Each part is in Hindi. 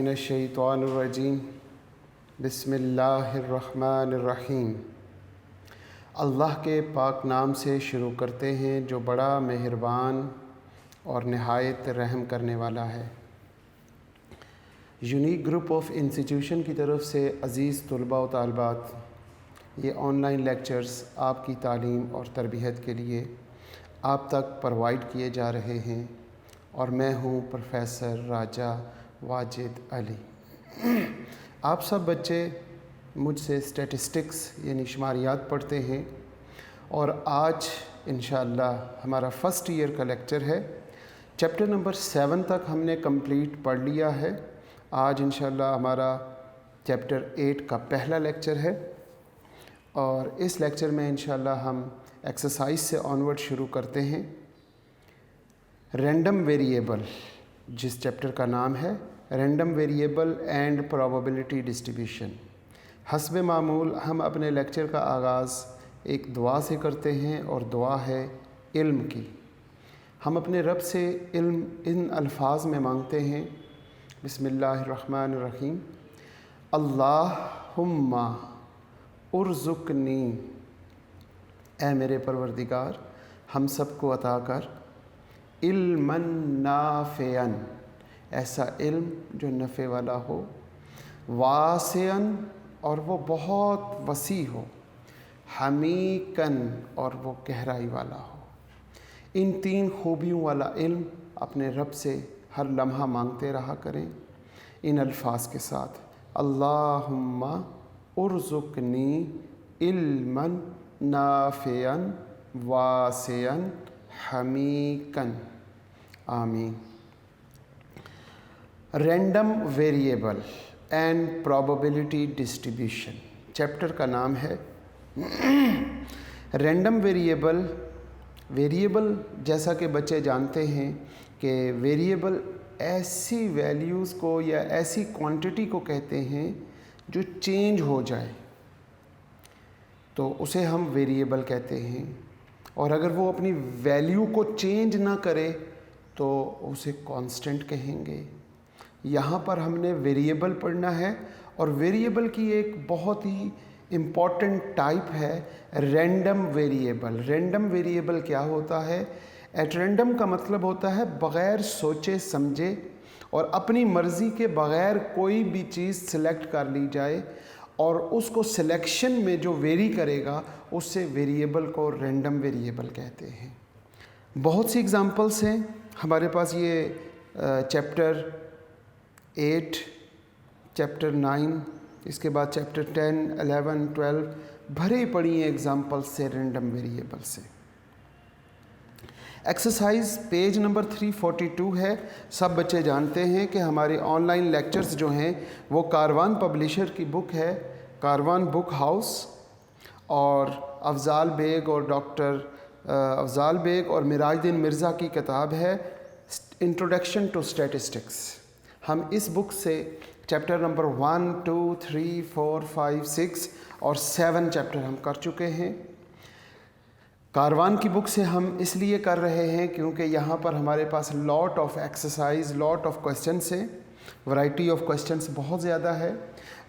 मिनश्शैतानिर्रजीम बिस्मिल्लाहिर्रहमानिर्रहीम। अल्लाह के पाक नाम से शुरू करते हैं जो बड़ा मेहरबान और नहायत रहम करने वाला है। यूनिक ग्रुप ऑफ इंस्टीट्यूशन की तरफ से अज़ीज़ तलबा व तालिबात, ये ऑनलाइन लेक्चर्स आपकी तालीम और तरबियत के लिए आप तक प्रोवाइड किए जा रहे हैं और मैं हूँ प्रोफेसर राजा वाजिद अली। आप सब बच्चे मुझसे स्टैटिस्टिक्स यानी शुमारियात पढ़ते हैं और आज इंशाअल्लाह हमारा फ़र्स्ट ईयर का लेक्चर है। चैप्टर नंबर 7 तक हमने कंप्लीट पढ़ लिया है। आज इंशाअल्लाह हमारा चैप्टर 8 का पहला लेक्चर है और इस लेक्चर में इंशाअल्लाह हम एक्सरसाइज से ऑनवर्ड शुरू करते हैं। रैंडम वेरिएबल, जिस चैप्टर का नाम है random variable and probability distribution. हस्ब मामूल हम अपने लेक्चर का आगाज़ एक दुआ से करते हैं और दुआ है इल्म की। हम अपने रब से इल्म इन अल्फाज में मांगते हैं, बिस्मिल्लाहिर्रहमानिर्रहीम, अल्लाहुम्मा उर्ज़ुक़नी, ऐ मेरे परवरदिगार हम सबको अता कर इल्मन नाफ़िअन, ऐसा इल्म जो नफ़े वाला हो, वासिअन और वो बहुत वसी हो, हमीकन और वो गहराई वाला हो। इन 3 खूबियों वाला इल्म अपने रब से हर लम्हा मांगते रहा करें इन अल्फाज के साथ, अल्लाहुम्मा उर्ज़ुक़नी इल्मन नाफ़िअन वासिअन हमीकन, आमीन। Random variable and probability distribution, chapter का नाम है रैंडम वेरिएबल। वेरिएबल जैसा कि बच्चे जानते हैं कि वेरिएबल ऐसी वैल्यूज़ को या ऐसी क्वांटिटी को कहते हैं जो चेंज हो जाए, तो उसे हम वेरिएबल कहते हैं। और अगर वो अपनी वैल्यू को चेंज ना करे तो उसे कांस्टेंट कहेंगे। यहाँ पर हमने वेरिएबल पढ़ना है और वेरिएबल की एक बहुत ही इम्पॉर्टेंट टाइप है रैंडम वेरिएबल। रैंडम वेरिएबल क्या होता है? एट रैंडम का मतलब होता है बग़ैर सोचे समझे और अपनी मर्ज़ी के बग़ैर कोई भी चीज़ सिलेक्ट कर ली जाए और उसको सिलेक्शन में जो वेरी करेगा उससे वेरिएबल को रैंडम वेरिएबल कहते हैं। बहुत सी एग्ज़ाम्पल्स हैं हमारे पास। ये चैप्टर 8, चैप्टर 9, इसके बाद चैप्टर 10, 11, 12 भरे पड़ी हैं एग्ज़ाम्पल्स से रैंडम वेरिएबल से। एक्सरसाइज पेज नंबर 342 है। सब बच्चे जानते हैं कि हमारे ऑनलाइन लेक्चर्स जो हैं वो कारवान पब्लिशर की बुक है, कारवान बुक हाउस, और अफ़ज़ाल बेग और डॉक्टर अफ़ज़ाल बेग और मिराजुद्दीन मिर्ज़ा की किताब है इंट्रोडक्शन टू स्टैटिस्टिक्स। हम इस बुक से चैप्टर नंबर 1, 2, 3, 4, 5, 6 और 7 चैप्टर हम कर चुके हैं। कारवान की बुक से हम इसलिए कर रहे हैं क्योंकि यहाँ पर हमारे पास lot of exercise, lot of questions हैं, वैरायटी ऑफ क्वेश्चंस बहुत ज़्यादा है।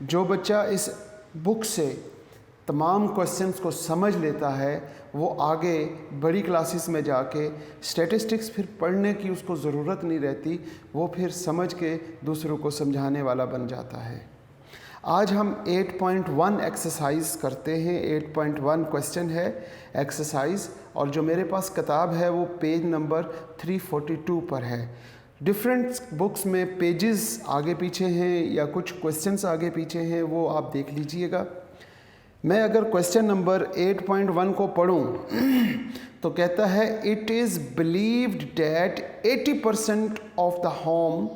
जो बच्चा इस बुक से तमाम क्वेश्चंस को समझ लेता है वो आगे बड़ी क्लासेस में जाके स्टैटिस्टिक्स फिर पढ़ने की उसको ज़रूरत नहीं रहती, वो फिर समझ के दूसरों को समझाने वाला बन जाता है। आज हम 8.1 एक्सरसाइज करते हैं। 8.1 क्वेश्चन है एक्सरसाइज, और जो मेरे पास किताब है वो पेज नंबर 342 पर है। डिफरेंट बुक्स में पेजेस आगे पीछे हैं या कुछ क्वेश्चंस आगे पीछे हैं, वो आप देख लीजिएगा। मैं अगर क्वेश्चन नंबर 8.1 को पढ़ूं तो कहता है it is believed that 80% of the home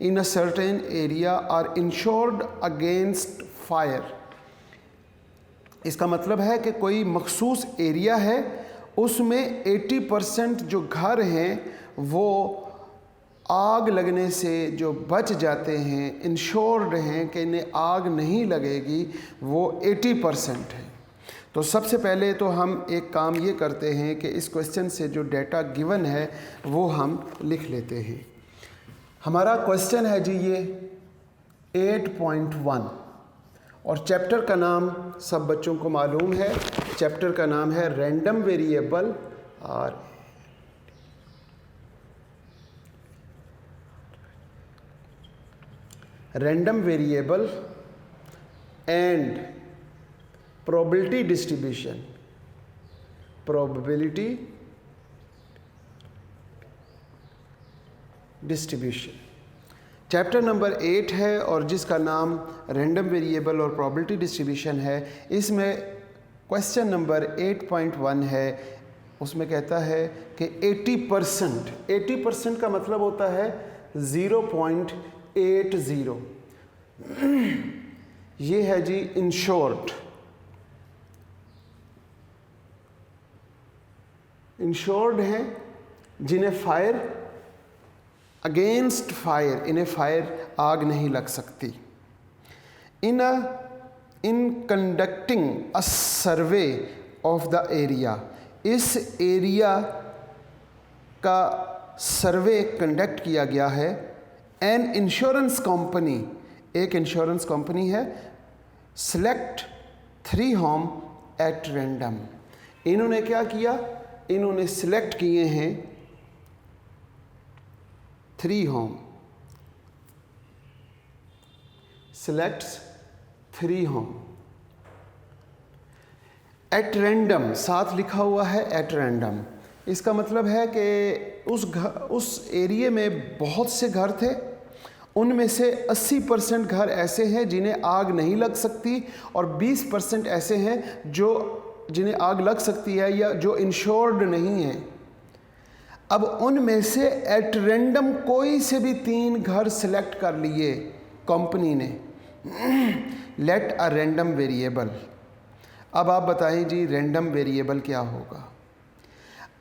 in a certain area are insured against fire. इसका मतलब है कि कोई मखसूस एरिया है, उसमें 80% जो घर हैं वो आग लगने से जो बच जाते हैं, इंश्योर्ड हैं कि इन्हें आग नहीं लगेगी, वो 80% है। तो सबसे पहले तो हम एक काम ये करते हैं कि इस क्वेश्चन से जो डेटा गिवन है वो हम लिख लेते हैं। हमारा क्वेश्चन है जी ये 8.1 और चैप्टर का नाम सब बच्चों को मालूम है, चैप्टर का नाम है रैंडम वेरिएबल और random variable and probability distribution, probability distribution chapter number 8 है और जिसका नाम रैंडम वेरिएबल और प्रोबेबिलिटी डिस्ट्रीब्यूशन है। इसमें क्वेश्चन नंबर 8.1 है, उसमें कहता है कि 80% का मतलब होता है 0.80। ये है जी इन शॉर्ट, इंश्योर्ड हैं जिन्हें फायर अगेंस्ट फायर, इन्हें फायर आग नहीं लग सकती। In conducting a survey of the area, इस एरिया का सर्वे कंडक्ट किया गया है। एन इंश्योरेंस कंपनी, एक इंश्योरेंस कंपनी है, सेलेक्ट 3 होम एट रैंडम। इन्होंने क्या किया, इन्होंने सिलेक्ट किए हैं 3 home, selects 3 home at random, साथ लिखा हुआ है एट रैंडम। इसका मतलब है कि उस एरिया में बहुत से घर थे, उनमें से 80% घर ऐसे हैं जिन्हें आग नहीं लग सकती और 20% ऐसे हैं जिन्हें आग लग सकती है या जो इंश्योर्ड नहीं है। अब उनमें से एट रैंडम कोई से भी 3 घर सिलेक्ट कर लिए कंपनी ने। लेट अ रैंडम वेरिएबल, अब आप बताएं जी रैंडम वेरिएबल क्या होगा।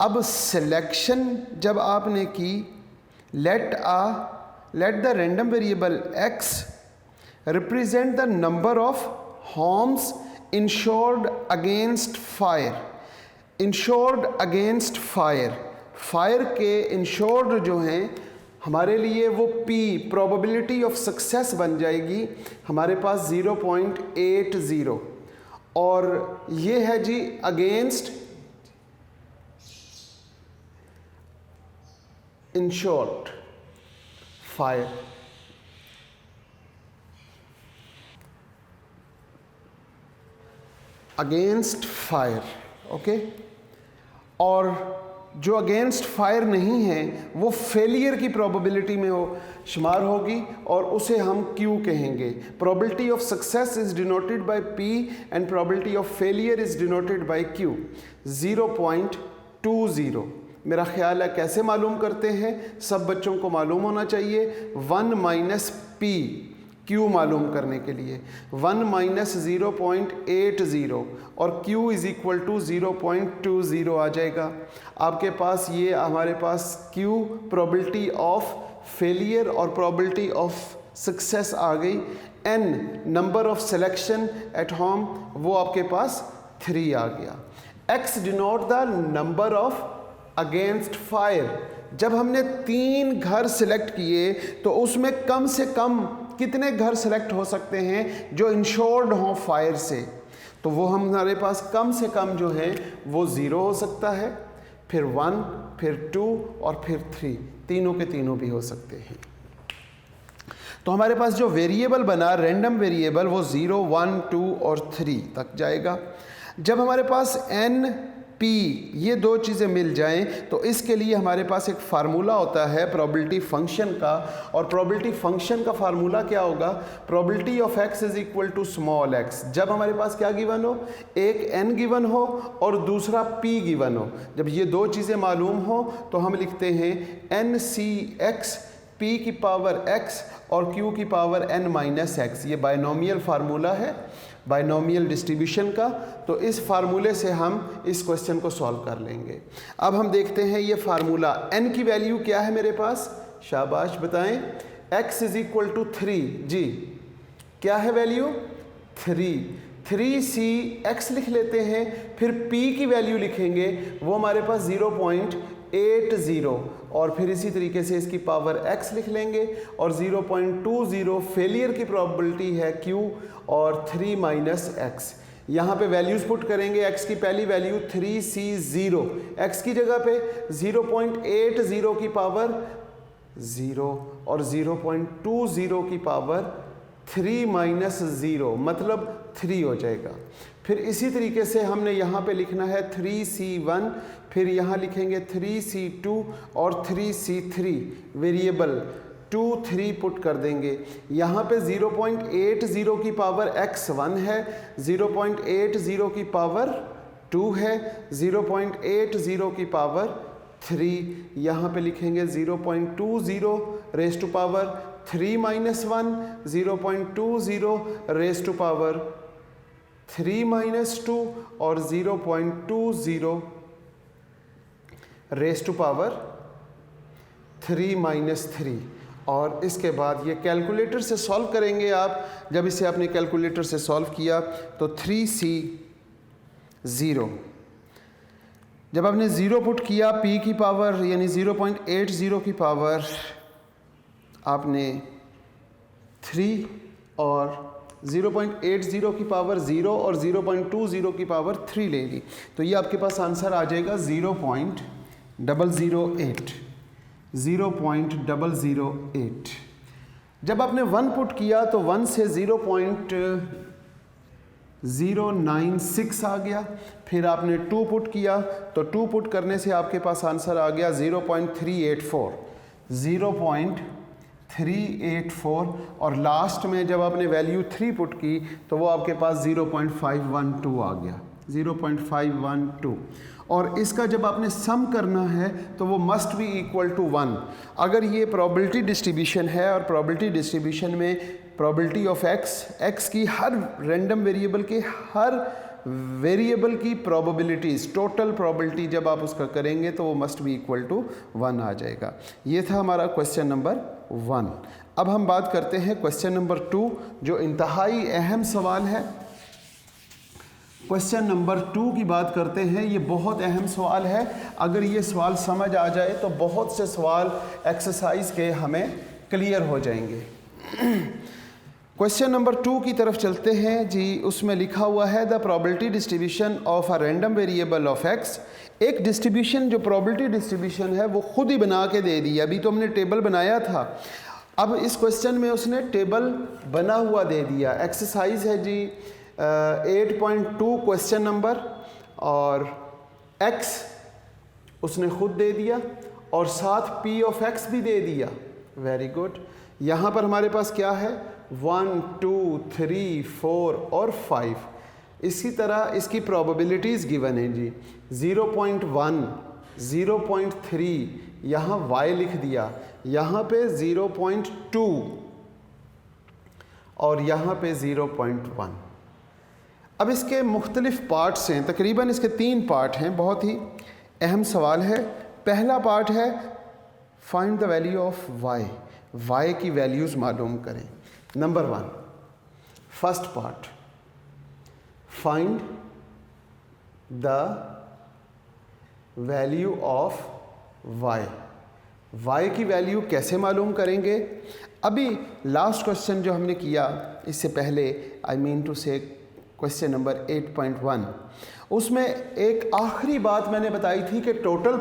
अब सिलेक्शन जब आपने की, let the random variable x represent the number of homes insured against fire. Insured against fire, fire के इंश्योर्ड जो हैं हमारे लिए वो P प्रोबेबिलिटी ऑफ सक्सेस बन जाएगी हमारे पास 0.80 और ये है जी against insured fire. Against fire, okay. और जो अगेंस्ट फायर नहीं है वो फेलियर की प्रोबेबिलिटी में शुमार होगी और उसे हम Q कहेंगे। Probability of success is denoted by P and probability of failure is denoted by Q। 0.20 मेरा ख्याल है कैसे मालूम करते हैं, सब बच्चों को मालूम होना चाहिए। 1 माइनस P, Q मालूम करने के लिए 1 माइनस 0.80 और Q इज इक्वल टू 0.20 आ जाएगा आपके पास। ये हमारे पास Q प्रोबेबिलिटी ऑफ फेलियर और प्रोबेबिलिटी ऑफ सक्सेस आ गई। N number of selection at home, वो आपके पास 3 आ गया। X denote the number of against fire. जब हमने 3 घर सिलेक्ट किए तो उसमें कम से कम कितने घर सेलेक्ट हो सकते हैं जो इंश्योर्ड हों फायर से, तो वो हमारे पास कम से कम जो है वो 0 हो सकता है, फिर 1, फिर 2 और फिर 3, तीनों के तीनों भी हो सकते हैं। तो हमारे पास जो वेरिएबल बना रैंडम वेरिएबल वो 0, 1, 2 और 3 तक जाएगा। जब हमारे पास n p ये 2 चीज़ें मिल जाएं तो इसके लिए हमारे पास एक फार्मूला होता है प्रोबेबिलिटी फंक्शन का, और प्रोबेबिलिटी फंक्शन का फार्मूला क्या होगा, probability of x is equal to small x। जब हमारे पास क्या गिवन हो, एक n गिवन हो और दूसरा p गिवन हो, जब ये 2 चीज़ें मालूम हो तो हम लिखते हैं NCx p की पावर x और q की पावर n माइनस x। ये बायनोमियल फार्मूला है, बायनोमियल डिस्ट्रीब्यूशन का। तो इस फार्मूले से हम इस क्वेश्चन को सॉल्व कर लेंगे। अब हम देखते हैं ये फार्मूला, n की वैल्यू क्या है मेरे पास, शाबाश बताएं। x इज इक्वल टू 3, जी क्या है वैल्यू 3c x लिख लेते हैं, फिर p की वैल्यू लिखेंगे, वो हमारे पास 0.80 0.80 और फिर इसी तरीके से इसकी पावर x लिख लेंगे और 0.20 फेलियर की प्रोबेबिलिटी है q और 3 माइनस x। यहाँ पे वैल्यूज़ पुट करेंगे। x की पहली वैल्यू 3C0, x की जगह पे 0.80 की पावर 0 और 0.20 की पावर 3 माइनस 0 मतलब 3 हो जाएगा। फिर इसी तरीके से हमने यहाँ पे लिखना है 3C1, फिर यहाँ लिखेंगे 3C2 और 3C3 वेरिएबल 2 3 पुट कर देंगे। यहाँ पे 0.80 की पावर x 1 है, 0.80 की पावर 2 है, 0.80 की पावर 3, यहाँ पे लिखेंगे 0.20 raise to power 3 minus 1, 0.20 raise to power 3 minus 2 और 0.20 रेज टू पावर 3 माइनस 3। और इसके बाद ये कैलकुलेटर से सॉल्व करेंगे आप। जब इसे आपने कैलकुलेटर से सॉल्व किया तो 3C0, जब आपने 0 पुट किया p की पावर यानी 0.80 की पावर आपने 3 और 0.80 की पावर 0 और 0.20 की पावर 3 ले ली, तो ये आपके पास आंसर आ जाएगा 0.008। जब आपने 1 पुट किया तो 1 से 0.096 आ गया। फिर आपने 2 पुट किया तो 2 पुट करने से आपके पास आंसर आ गया 0.384 और लास्ट में जब आपने वैल्यू 3 पुट की तो वो आपके पास 0.512 आ गया, 0.512। और इसका जब आपने सम करना है तो वो मस्ट बी इक्वल टू 1। अगर ये प्रोबेबिलिटी डिस्ट्रीब्यूशन है और प्रोबेबिलिटी डिस्ट्रीब्यूशन में प्रोबेबिलिटी ऑफ x की हर रैंडम वेरिएबल के हर वेरिएबल की प्रोबेबिलिटीज़ टोटल प्रोबेबिलिटी जब आप उसका करेंगे तो वो मस्ट बी इक्वल टू 1 आ जाएगा। ये था हमारा क्वेश्चन नंबर 1। अब हम बात करते हैं क्वेश्चन नंबर 2 जो इंतहाई अहम सवाल है। क्वेश्चन नंबर 2 की बात करते हैं। ये बहुत अहम सवाल है। अगर ये सवाल समझ आ जाए तो बहुत से सवाल एक्सरसाइज के हमें क्लियर हो जाएंगे। क्वेश्चन नंबर 2 की तरफ चलते हैं जी। उसमें लिखा हुआ है the probability distribution of a random variable of x। एक डिस्ट्रीब्यूशन जो प्रोबेबिलिटी डिस्ट्रीब्यूशन है वो खुद ही बना के दे दी। अभी तो हमने टेबल बनाया था, अब इस क्वेश्चन में उसने टेबल बना हुआ दे दिया। एक्सरसाइज है जी 8.2 क्वेश्चन नंबर और x उसने खुद दे दिया और साथ p ऑफ x भी दे दिया। Very good. यहाँ पर हमारे पास क्या है 1 2 3 4 और 5। इसी तरह इसकी प्रोबेबिलिटीज़ गिवन है जी 0.1 0.3 यहाँ y लिख दिया, यहाँ पे 0.2 और यहाँ पे 0.1। अब इसके मुख्तलिफ पार्ट्स हैं, तकरीबन इसके 3 पार्ट हैं। बहुत ही अहम सवाल है। पहला पार्ट है find the value of y की वैल्यूज़ मालूम करें। Number 1 first part find the value of y की वैल्यू कैसे मालूम करेंगे। अभी लास्ट क्वेश्चन जो हमने किया इससे पहले I mean to say question number 8.1 उसमें एक आखिरी बात मैंने बताई थी कि total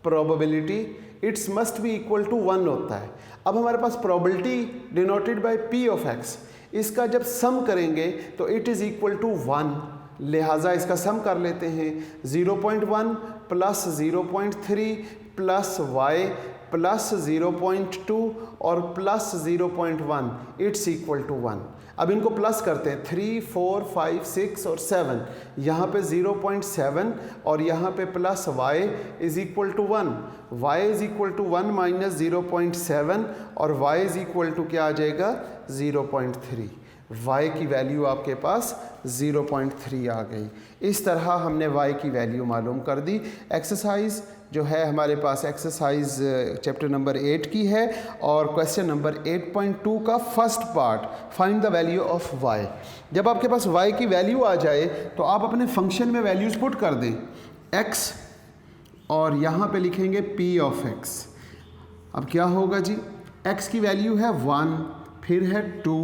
probability it's must be equal to 1 होता है। अब हमारे पास probability denoted by p of x, इसका जब सम करेंगे तो इट इज़ इक्वल टू 1, लिहाजा इसका सम कर लेते हैं। 0.1 प्लस 0.3 प्लस y प्लस 0.2 और प्लस 0.1 इट्स इक्वल टू 1। अब इनको प्लस करते हैं 3 4 5 6 और 7, यहाँ पे 0.7 और यहाँ पे plus y is equal to 1। y is equal to 1 minus 0.7 और y इज़ इक्वल टू क्या आ जाएगा 0.3। y की वैल्यू आपके पास 0.3 आ गई। इस तरह हमने y की वैल्यू मालूम कर दी। एक्सरसाइज जो है हमारे पास एक्सरसाइज चैप्टर नंबर 8 की है और क्वेश्चन नंबर 8.2 का first part, find the value of y। जब आपके पास y की वैल्यू आ जाए तो आप अपने फंक्शन में वैल्यूज़ पुट कर दें x और यहाँ पे लिखेंगे p ऑफ x। अब क्या होगा जी, x की वैल्यू है 1, फिर है 2,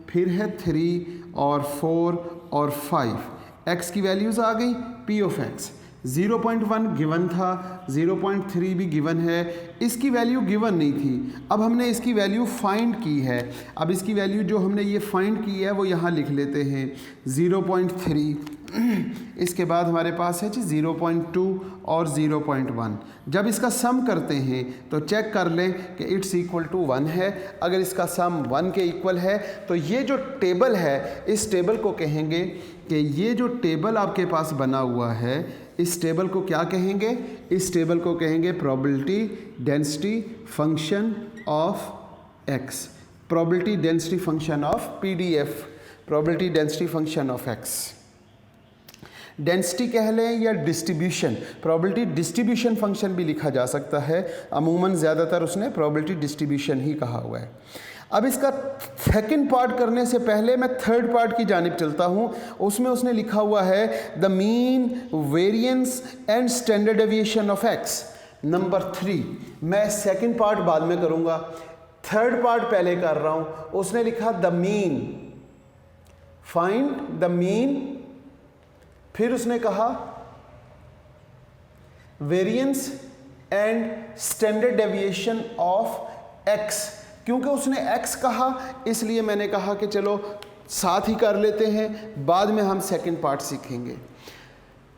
फिर है 3 और 4 और 5। x की वैल्यूज़ आ गई, p ऑफ x 0.1 गिवन था, 0.3 भी गिवन है, इसकी वैल्यू गिवन नहीं थी। अब हमने इसकी वैल्यू फाइंड की है। अब इसकी वैल्यू जो हमने ये फाइंड की है वो यहाँ लिख लेते हैं 0.3। इसके बाद हमारे पास है जी 0.2 और 0.1। जब इसका सम करते हैं तो चेक कर लें कि इट्स इक्वल टू 1 है। अगर इसका सम 1 के इक्वल है तो ये जो टेबल है, इस टेबल को कहेंगे कि ये जो टेबल आपके पास बना हुआ है, इस टेबल को क्या कहेंगे? इस टेबल को कहेंगे probability density function of x। Probability density function of PDF, probability density function of x। Density कह लें या डिस्ट्रीब्यूशन, प्रोबेबिलिटी डिस्ट्रीब्यूशन फंक्शन भी लिखा जा सकता है। अमूमन ज़्यादातर उसने प्रोबेबिलिटी डिस्ट्रीब्यूशन ही कहा हुआ है। अब इसका सेकंड पार्ट करने से पहले मैं थर्ड पार्ट की जानिब चलता हूँ। उसमें उसने लिखा हुआ है the mean, variance and standard deviation of x number 3। मैं सेकंड पार्ट बाद में करूँगा, थर्ड पार्ट पहले कर रहा हूँ। उसने लिखा the mean, find the mean, फिर उसने कहा variance and standard deviation of x। क्योंकि उसने x कहा इसलिए मैंने कहा कि चलो साथ ही कर लेते हैं, बाद में हम सेकंड पार्ट सीखेंगे।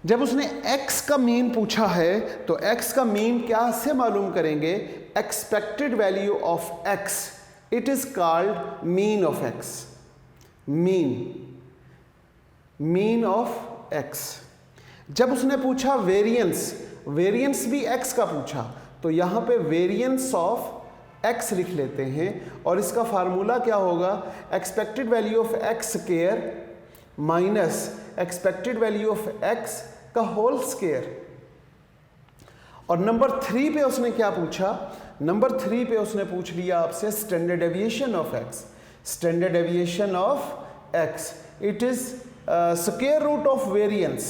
जब उसने x का मीन पूछा है तो x का मीन क्या से मालूम करेंगे? Expected value of x, it is called mean of x। Mean of x। जब उसने पूछा वेरिएंस, वेरिएंस भी x का पूछा, तो यहां पे वेरिएंस ऑफ x लिख लेते हैं और इसका फार्मूला क्या होगा? Expected value of x square minus expected value of x का होल स्क्वायर। और नंबर 3 पे उसने क्या पूछा? नंबर 3 पे उसने पूछ लिया आपसे standard deviation of x। Standard deviation of x, it is square root of variance,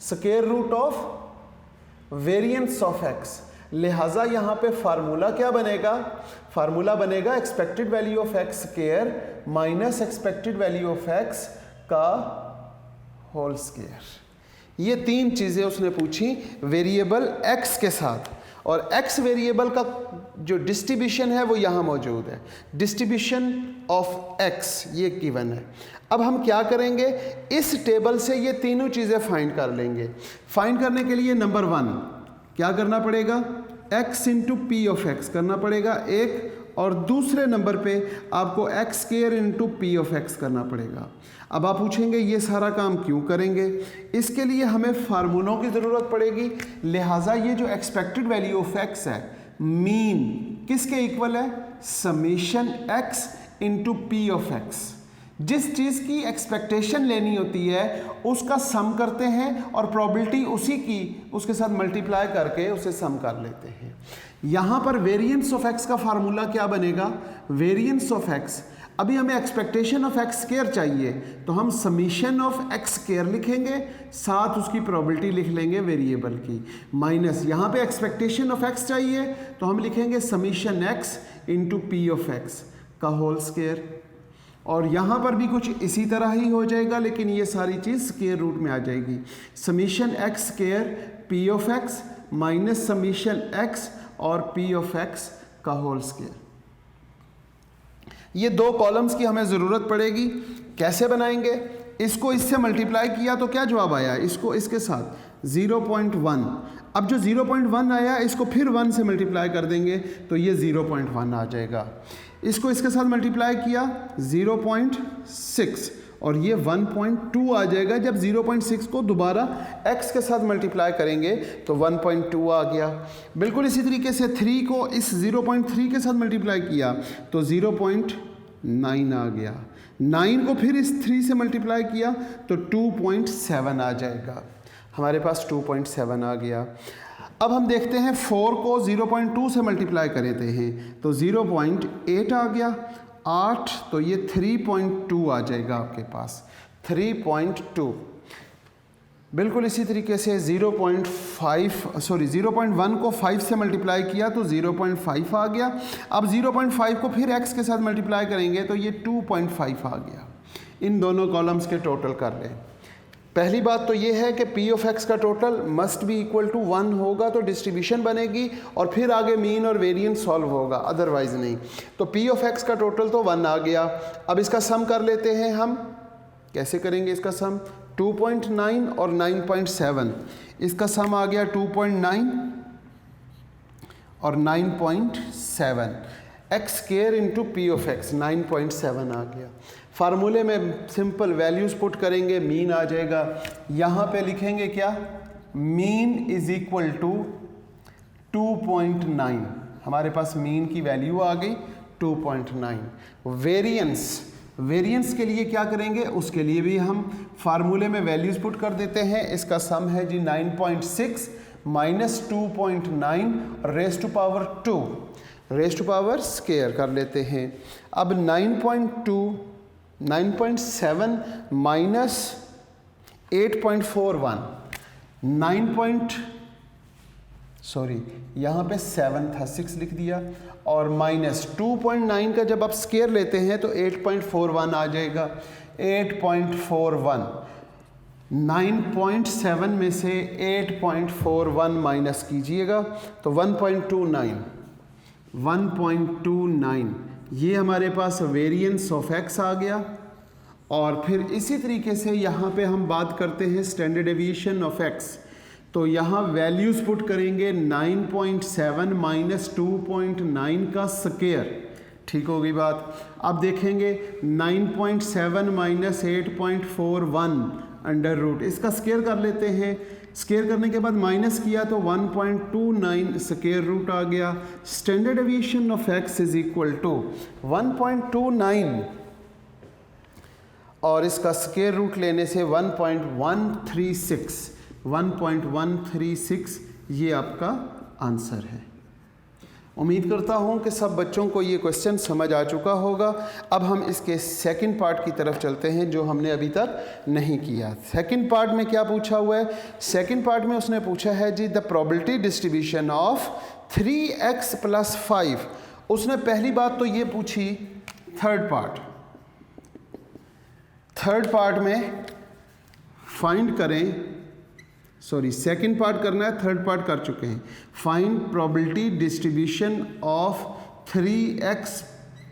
square root of variance of x। लिहाजा यहाँ पे फार्मूला क्या बनेगा? फार्मूला बनेगा expected value of x square minus expected value of x का होल स्क्वायर। ये 3 चीज़ें उसने पूछी वेरिएबल x के साथ, और x वेरिएबल का जो डिस्ट्रीब्यूशन है वो यहाँ मौजूद है। डिस्ट्रीब्यूशन ऑफ x ये गिवन है। अब हम क्या करेंगे? इस टेबल से ये तीनों चीज़ें फाइंड कर लेंगे। फाइंड करने के लिए नंबर 1 क्या करना पड़ेगा? x into P of x करना पड़ेगा एक, और दूसरे नंबर पे आपको x square into P of x करना पड़ेगा। अब आप पूछेंगे ये सारा काम क्यों करेंगे? इसके लिए हमें फार्मूलों की ज़रूरत पड़ेगी। लिहाजा ये जो एक्सपेक्टेड वैल्यू ऑफ x है, मीन किसके इक्वल है? Summation x into P of x। जिस चीज़ की एक्सपेक्टेशन लेनी होती है उसका सम करते हैं और प्रोबेबिलिटी उसी की उसके साथ मल्टीप्लाई करके उसे सम कर लेते हैं। यहाँ पर वेरिएंस ऑफ x का फार्मूला क्या बनेगा? वेरिएंस ऑफ x, अभी हमें एक्सपेक्टेशन ऑफ x स्क्वायर चाहिए तो हम समीशन ऑफ x स्क्वायर लिखेंगे, साथ उसकी प्रोबेबिलिटी लिख लेंगे वेरिएबल की, माइनस यहाँ पे एक्सपेक्टेशन ऑफ x चाहिए तो हम लिखेंगे summation x into P of x का होल स्क्वायर। और यहाँ पर भी कुछ इसी तरह ही हो जाएगा, लेकिन ये सारी चीज़ स्क्वायर रूट में आ जाएगी। Summation x square P of x minus summation x और पी ऑफ x का होल स्क्वायर। ये 2 कॉलम्स की हमें ज़रूरत पड़ेगी। कैसे बनाएंगे? इसको इससे मल्टीप्लाई किया तो क्या जवाब आया? इसको इसके साथ 0.1। अब जो 0.1 आया इसको फिर 1 से मल्टीप्लाई कर देंगे तो ये 0.1 आ जाएगा। इसको इसके साथ मल्टीप्लाई किया 0.6 और ये 1.2 आ जाएगा। जब 0.6 को दोबारा x के साथ मल्टीप्लाई करेंगे तो 1.2 आ गया। बिल्कुल इसी तरीके से 3 को इस 0.3 के साथ मल्टीप्लाई किया तो 0.9 आ गया। 9 को फिर इस 3 से मल्टीप्लाई किया तो 2.7 आ जाएगा। हमारे पास 2.7 आ गया। अब हम देखते हैं 4 को 0.2 से मल्टीप्लाई करते हैं तो 0.8 आ गया, 8 तो ये 3.2 आ जाएगा आपके पास, 3.2। बिल्कुल इसी तरीके से 0.1 को 5 से मल्टीप्लाई किया तो 0.5 आ गया। अब 0.5 को फिर x के साथ मल्टीप्लाई करेंगे तो ये 2.5 आ गया। इन दोनों कॉलम्स के टोटल कर लें। पहली बात तो ये है कि p ऑफ x का total must be equal to 1 होगा तो डिस्ट्रीब्यूशन बनेगी और फिर आगे मीन और वेरिएंस सॉल्व होगा, अदरवाइज नहीं। तो p ऑफ x का टोटल तो 1 आ गया। अब इसका सम कर लेते हैं हम। कैसे करेंगे इसका सम? 2.9 और 9.7, इसका सम आ गया 2.9 और 9.7, x square into P of x 9.7 आ गया। फार्मूले में सिंपल वैल्यूज़ पुट करेंगे, मीन आ जाएगा। यहाँ पे लिखेंगे क्या? मीन इज इक्वल टू 2.9, हमारे पास मीन की वैल्यू आ गई 2.9। वेरिएंस के लिए क्या करेंगे? उसके लिए भी हम फार्मूले में वैल्यूज़ पुट कर देते हैं। इसका सम है जी 9.6 minus 2.9 raise to power 2, raise to power square कर लेते हैं। अब 9.7 माइनस 8.41, यहाँ पे 7 था, 6 लिख दिया, और माइनस 2.9 का जब आप स्क्वायर लेते हैं तो 8.41 आ जाएगा। 8.41, 9.7 में से 8.41 माइनस कीजिएगा तो 1.29, ये हमारे पास वेरिएंस ऑफ x आ गया। और फिर इसी तरीके से यहाँ पे हम बात करते हैं स्टैंडर्ड डेविएशन ऑफ x, तो यहाँ वैल्यूज़ पुट करेंगे 9.7 माइनस 2.9 का स्क्वायर, ठीक हो गई बात। अब देखेंगे 9.7 माइनस 8.41 अंडर रूट, इसका स्क्वायर कर लेते हैं। स्क्वायर करने के बाद माइनस किया तो 1.29 स्क्वायर रूट आ गया। Standard deviation of x is equal to 1.29 और इसका स्क्वायर रूट लेने से 1.136, ये आपका आंसर है। उम्मीद करता हूँ कि सब बच्चों को ये क्वेश्चन समझ आ चुका होगा। अब हम इसके सेकंड पार्ट की तरफ चलते हैं जो हमने अभी तक नहीं किया। सेकंड पार्ट में क्या पूछा हुआ है? सेकंड पार्ट में उसने पूछा है जी the probability distribution of 3x + 5। उसने पहली बात तो ये पूछी। थर्ड पार्ट में फाइंड करें, सेकंड पार्ट करना है, थर्ड पार्ट कर चुके हैं। Find probability distribution of 3x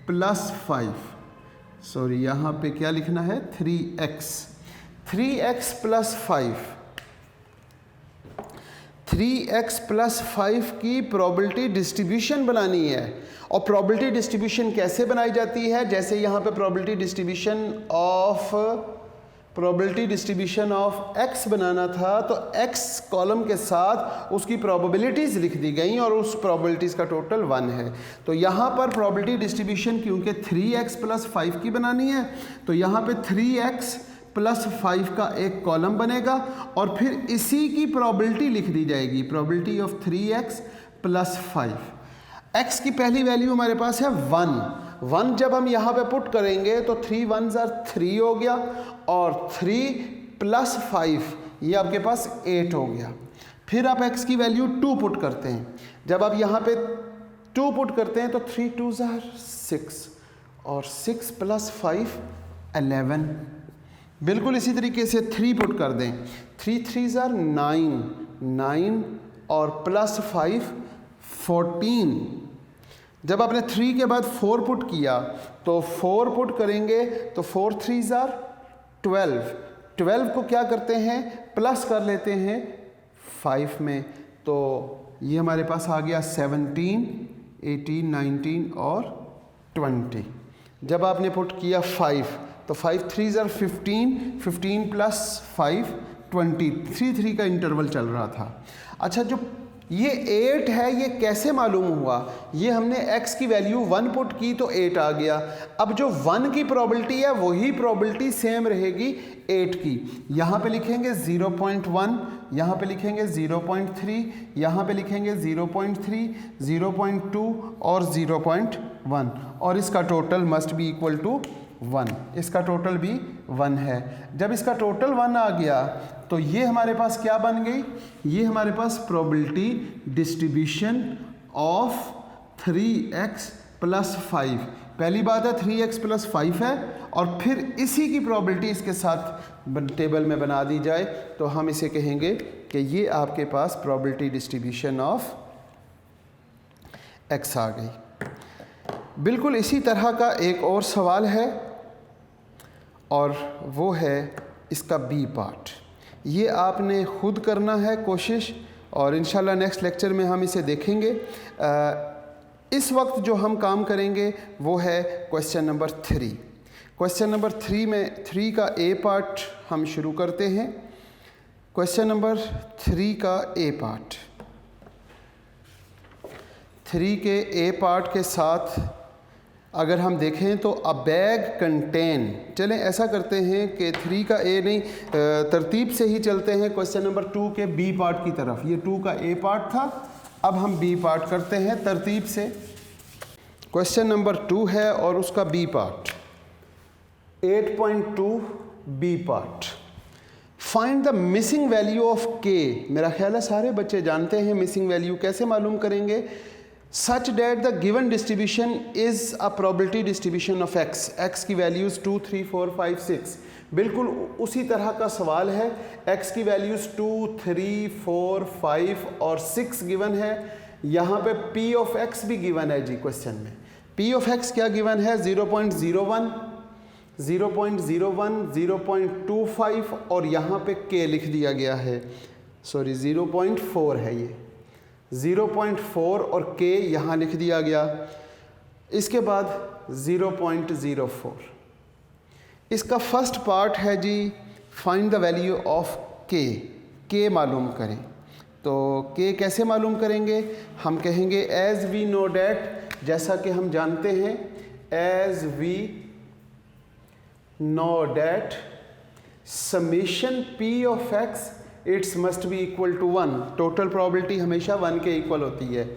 + 5। यहाँ पे क्या लिखना है? 3x + 5। 3x + 5 की प्रोबेबिलिटी डिस्ट्रीब्यूशन बनानी है। और प्रोबेबिलिटी डिस्ट्रीब्यूशन कैसे बनाई जाती है? जैसे यहाँ पे प्रोबेबिलिटी डिस्ट्रीब्यूशन ऑफ x बनाना था तो x कॉलम के साथ उसकी प्रोबेबिलिटीज़ लिख दी गई और उस प्रोबेबिलिटीज़ का टोटल 1 है। तो यहाँ पर प्रोबेबिलिटी डिस्ट्रीब्यूशन क्योंकि 3x + 5 की बनानी है तो यहाँ पे 3x + 5 का एक कॉलम बनेगा और फिर इसी की प्रोबेबिलिटी लिख दी जाएगी, प्रोबेबिलिटी ऑफ 3x + 5। x की पहली वैल्यू हमारे पास है 1 जब हम यहाँ पे पुट करेंगे तो 3 1s are 3 हो गया और 3 + 5 ये आपके पास 8 हो गया। फिर आप x की वैल्यू 2 पुट करते हैं। जब आप यहाँ पे 2 पुट करते हैं तो 3 2s are 6 और 6 + 5 11। बिल्कुल इसी तरीके से 3 पुट कर दें, 3 3s are 9 और + 5 14। जब आपने 3 के बाद 4 पुट किया तो 4 पुट करेंगे तो 4 3s are 12 को क्या करते हैं? प्लस कर लेते हैं 5 में, तो ये हमारे पास आ गया 17 18 19 और 20। जब आपने पुट किया 5 तो 5 3s are 15 + 5 20, 3 का इंटरवल चल रहा था। अच्छा, जो ये 8 है, ये कैसे मालूम हुआ? ये हमने x की वैल्यू 1 पुट की तो 8 आ गया। अब जो 1 की प्रोबेबिलिटी है वही प्रोबेबिलिटी सेम रहेगी 8 की। यहाँ पे लिखेंगे 0.1, यहाँ पे लिखेंगे 0.3, यहाँ पे लिखेंगे 0.3, 0.2 और 0.1 और इसका total must be equal to 1। इसका टोटल भी 1 है। जब इसका टोटल 1 आ गया तो ये हमारे पास क्या बन गई? ये हमारे पास probability distribution of 3x plus 5। पहली बात है 3x प्लस 5 है और फिर इसी की प्रोबेबिलिटी इसके साथ टेबल में बना दी जाए तो हम इसे कहेंगे कि ये आपके पास प्रोबेबिलिटी डिस्ट्रीब्यूशन ऑफ x आ गई। बिल्कुल इसी तरह का एक और सवाल है और वो है इसका बी पार्ट। ये आपने खुद करना है कोशिश और इंशाल्लाह नेक्स्ट लेक्चर में हम इसे देखेंगे। इस वक्त जो हम काम करेंगे वो है क्वेश्चन नंबर 3। क्वेश्चन नंबर 3 में 3 का ए पार्ट हम शुरू करते हैं। क्वेश्चन नंबर 3 का ए पार्ट, 3 के ए पार्ट के साथ अगर हम देखें तो अ बैग कंटेन, चलें ऐसा करते हैं कि 3 का ए नहीं, तरतीब से ही चलते हैं क्वेश्चन नंबर 2 के बी पार्ट की तरफ। ये 2 का ए पार्ट था, अब हम बी पार्ट करते हैं तरतीब से। क्वेश्चन नंबर 2 है और उसका B part 8.2 B part. Find the missing value of K. मेरा ख्याल है सारे बच्चे जानते हैं मिसिंग वैल्यू कैसे मालूम करेंगे। Such that the given distribution is a probability distribution of x की वैल्यूज़ 2, 3, 4, 5, 6। बिल्कुल उसी तरह का सवाल है। x की वैल्यूज़ 2, 3, 4, 5 और 6 गिवन है। यहाँ पे p ऑफ x भी गिवन है जी क्वेश्चन में। p ऑफ x क्या गिवन है? 0.01, 0.01, 0.25 और यहाँ पे k लिख दिया गया है, सॉरी 0.4 है ये, 0.4 और k यहाँ लिख दिया गया। इसके बाद 0.04। इसका फर्स्ट पार्ट है जी find the value of k मालूम करें। तो k कैसे मालूम करेंगे? हम कहेंगे एज वी नो डैट, जैसा कि हम जानते हैं, as we know that summation p of x it's must be equal to 1। Total probability हमेशा 1 के इक्वल होती है।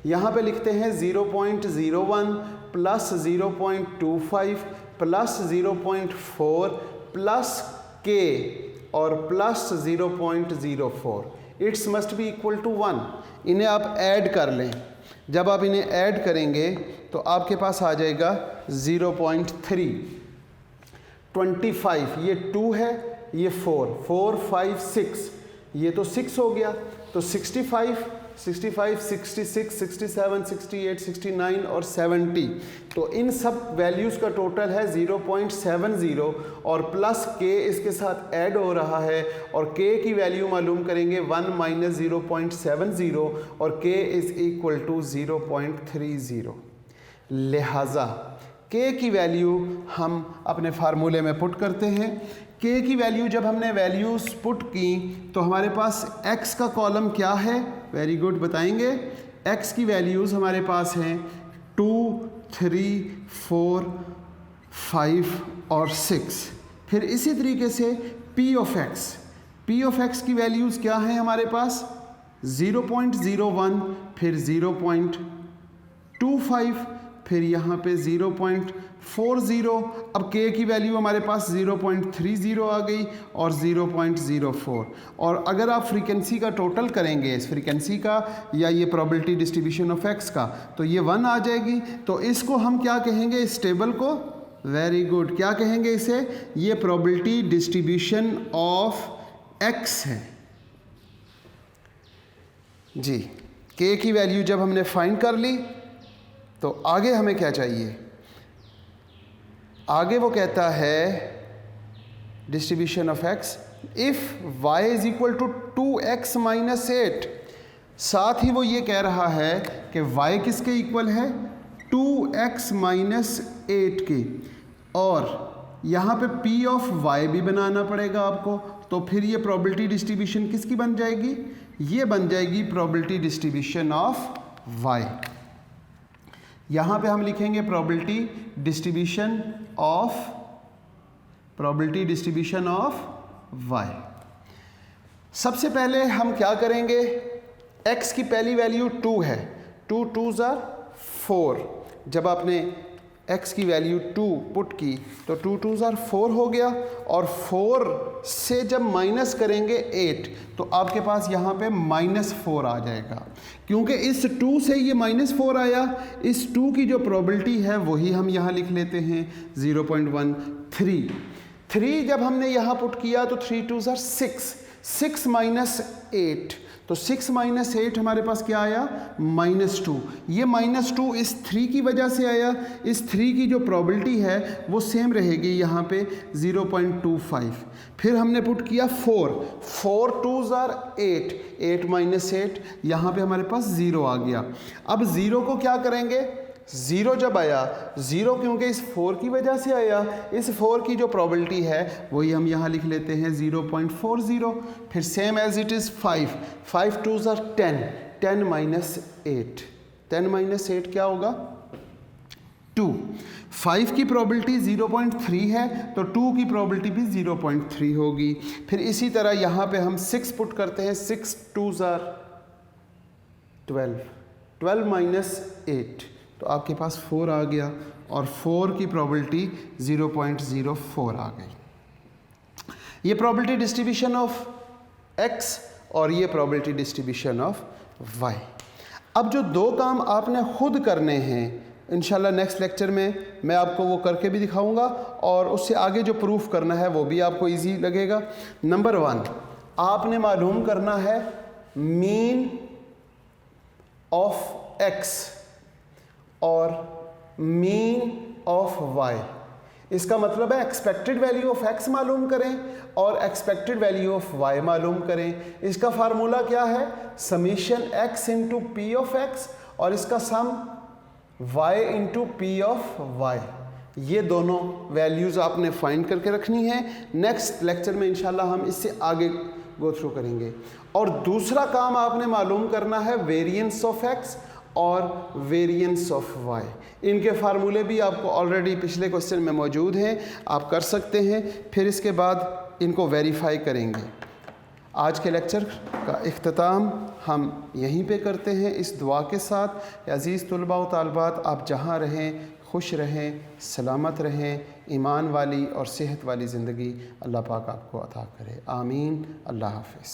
यहाँ पे लिखते हैं 0.01 प्लस 0.25 प्लस 0.4 प्लस k और plus 0.04। It's must be equal to 1। इन्हें आप ऐड कर लें। जब आप इन्हें ऐड करेंगे तो आपके पास आ जाएगा 0.3, 25, ये 2 है, ये 4, 4, 5, 6, ये तो 6 हो गया। तो 65, 66, 67, 68, 69 और 70। तो इन सब वैल्यूज़ का टोटल है 0.70 और प्लस k इसके साथ ऐड हो रहा है और k की वैल्यू मालूम करेंगे 1 माइनस 0.70 और k इज़ इक्वल टू 0.30। लिहाजा k की वैल्यू हम अपने फार्मूले में पुट करते हैं। k की वैल्यू जब हमने वैल्यूज़ पुट की तो हमारे पास x का कॉलम क्या है? वेरी गुड, बताएंगे। x की वैल्यूज़ हमारे पास हैं 2, 3, 4, 5 और 6। फिर इसी तरीके से p ऑफ x की वैल्यूज़ क्या हैं हमारे पास? 0.01, फिर 0.25, फिर यहाँ पे 0.40। अब k की वैल्यू हमारे पास 0.30 आ गई और 0.04। और अगर आप फ्रीक्वेंसी का टोटल करेंगे, इस फ्रीक्वेंसी का या ये प्रोबेबिलिटी डिस्ट्रीब्यूशन ऑफ x का, तो ये 1 आ जाएगी। तो इसको हम क्या कहेंगे इस टेबल को? वेरी गुड, क्या कहेंगे इसे? ये प्रोबेबिलिटी डिस्ट्रीब्यूशन ऑफ x है जी। k की वैल्यू जब हमने फाइंड कर ली तो आगे हमें क्या चाहिए? आगे वो कहता है distribution of x if y is equal to 2x minus 8। साथ ही वो ये कह रहा है कि y किसके इक्वल है? 2x माइनस 8 के। और यहाँ पे p ऑफ y भी बनाना पड़ेगा आपको। तो फिर ये प्रोबेबिलिटी डिस्ट्रीब्यूशन किसकी बन जाएगी? ये बन जाएगी प्रोबेबिलिटी डिस्ट्रीब्यूशन ऑफ y। यहाँ पे हम लिखेंगे प्रोबेबिलिटी डिस्ट्रीब्यूशन ऑफ y। सबसे पहले हम क्या करेंगे, x की पहली वैल्यू 2 है, 2 2s are 4। जब आपने x की वैल्यू 2 पुट की तो 2 2s are 4 हो गया, और 4 से जब माइनस करेंगे 8 तो आपके पास यहाँ पे -4 आ जाएगा। क्योंकि इस 2 से ये -4 आया, इस 2 की जो प्रोबेबिलिटी है वही हम यहाँ लिख लेते हैं 0.13। 3 जब हमने यहाँ पुट किया तो 3 2s are 6, 6 माइनस 8, तो 6 माइनस 8 हमारे पास क्या आया? -2। ये -2 इस 3 की वजह से आया। इस 3 की जो प्रोबेबिलिटी है वो सेम रहेगी यहाँ पे 0.25। फिर हमने पुट किया 4 2s are 8, 8 माइनस 8, यहाँ पे हमारे पास 0 आ गया। अब 0 को क्या करेंगे? 0 जब आया, 0 क्योंकि इस 4 की वजह से आया, इस 4 की जो प्रोबेबिलिटी है वही हम यहाँ लिख लेते हैं 0.40। फिर same as it is 5 2s are 10, 10 minus 8, 10 minus 8 क्या होगा? 2। 5 की प्रोबेबिलिटी 0.3 है तो 2 की प्रोबेबिलिटी भी 0.3 होगी। फिर इसी तरह यहाँ पे हम 6 पुट करते हैं, 6 2s are 12, 12 माइनस 8, तो आपके पास 4 आ गया, और 4 की प्रोबेबिलिटी 0.04 आ गई। ये प्रोबेबिलिटी डिस्ट्रीब्यूशन ऑफ x और ये प्रोबेबिलिटी डिस्ट्रीब्यूशन ऑफ y। अब जो दो काम आपने खुद करने हैं, इंशाल्लाह नेक्स्ट लेक्चर में मैं आपको वो करके भी दिखाऊंगा, और उससे आगे जो प्रूफ करना है वो भी आपको इजी लगेगा। नंबर 1, आपने मालूम करना है मीन ऑफ x और मीन ऑफ y। इसका मतलब है एक्सपेक्टेड वैल्यू ऑफ x मालूम करें और एक्सपेक्टेड वैल्यू ऑफ y मालूम करें। इसका फार्मूला क्या है? Summation x into P of x और इसका सम y into P of y। ये दोनों वैल्यूज़ आपने फाइंड करके रखनी है। नेक्स्ट लेक्चर में इंशाल्लाह हम इससे आगे गो थ्रू करेंगे। और दूसरा काम आपने मालूम करना है वेरिएंस ऑफ x और वेरिएंस ऑफ y। इनके फार्मूले भी आपको ऑलरेडी पिछले क्वेश्चन में मौजूद हैं, आप कर सकते हैं। फिर इसके बाद इनको वेरीफाई करेंगे। आज के लेक्चर का इख्तिताम हम यहीं पे करते हैं इस दुआ के साथ। अज़ीज़ तुलबा व तालबात, आप जहाँ रहें खुश रहें, सलामत रहें, ईमान वाली और सेहत वाली ज़िंदगी अल्लाह पाक आपको अता करे। आमीन। अल्लाह हाफ़िज़।